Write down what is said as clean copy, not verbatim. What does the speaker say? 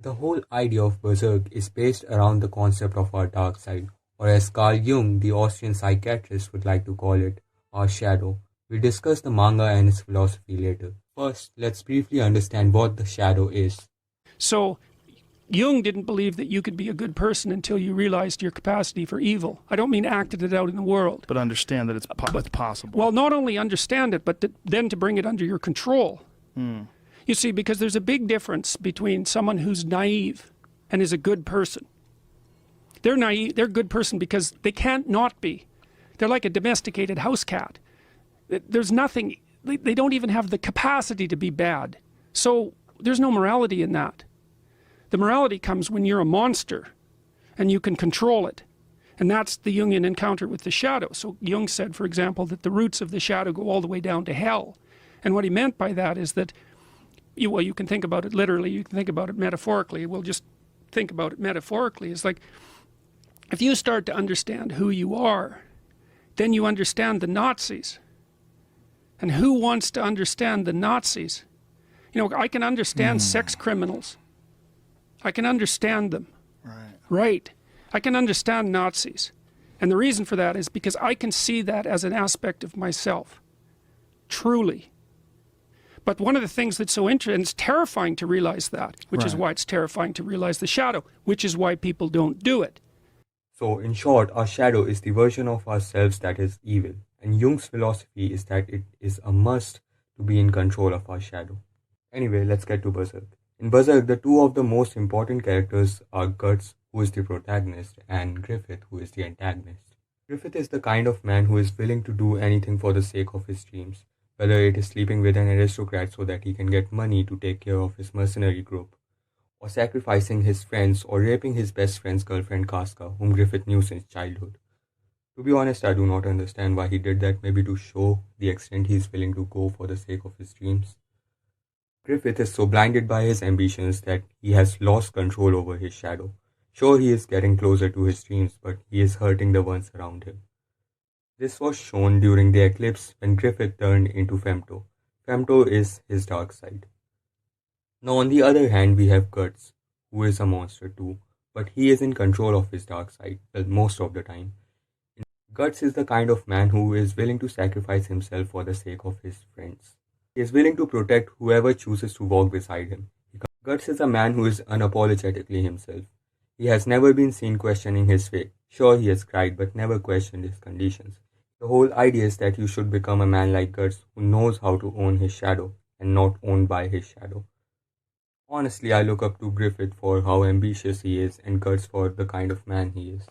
The whole idea of Berserk is based around the concept of our dark side, or as Carl Jung, the Austrian psychiatrist, would like to call it, our shadow. We'll discuss the manga and its philosophy later. First, let's briefly understand what the shadow is. So Jung didn't believe that you could be a good person until you realized your capacity for evil. I don't mean acted it out in the world. But understand that it's possible. Well, not only understand it, but then to bring it under your control. You see, because there's a big difference between someone who's naive and is a good person. They're naive, they're a good person because they can't not be. They're like a domesticated house cat. There's nothing, they don't even have the capacity to be bad. So there's no morality in that. The morality comes when you're a monster and you can control it. And that's the Jungian encounter with the shadow. So Jung said, for example, that the roots of the shadow go all the way down to hell. And what he meant by that is that, well, you can think about it literally, you can think about it metaphorically. We'll just think about it metaphorically. It's like, if you start to understand who you are, then you understand the Nazis. And who wants to understand the Nazis? You know, I can understand sex criminals. I can understand them. Right. I can understand Nazis. And the reason for that is because I can see that as an aspect of myself. Truly. But one of the things that's so interesting, and it's terrifying to realize that, which is why it's terrifying to realize the shadow, which is why people don't do it. So, in short, our shadow is the version of ourselves that is evil. And Jung's philosophy is that it is a must to be in control of our shadow. Anyway, let's get to Berserk. In Berserk, the two of the most important characters are Guts, who is the protagonist, and Griffith, who is the antagonist. Griffith is the kind of man who is willing to do anything for the sake of his dreams, whether it is sleeping with an aristocrat so that he can get money to take care of his mercenary group, or sacrificing his friends or raping his best friend's girlfriend Casca, whom Griffith knew since childhood. To be honest, I do not understand why he did that, maybe to show the extent he is willing to go for the sake of his dreams. Griffith is so blinded by his ambitions that he has lost control over his shadow. Sure, he is getting closer to his dreams, but he is hurting the ones around him. This was shown during the eclipse when Griffith turned into Femto. Femto is his dark side. Now on the other hand, we have Guts, who is a monster too, but he is in control of his dark side, well, most of the time. Guts is the kind of man who is willing to sacrifice himself for the sake of his friends. He is willing to protect whoever chooses to walk beside him. Guts is a man who is unapologetically himself. He has never been seen questioning his fate. Sure, he has cried, but never questioned his conditions. The whole idea is that you should become a man like Guts who knows how to own his shadow and not owned by his shadow. Honestly, I look up to Griffith for how ambitious he is and Guts for the kind of man he is.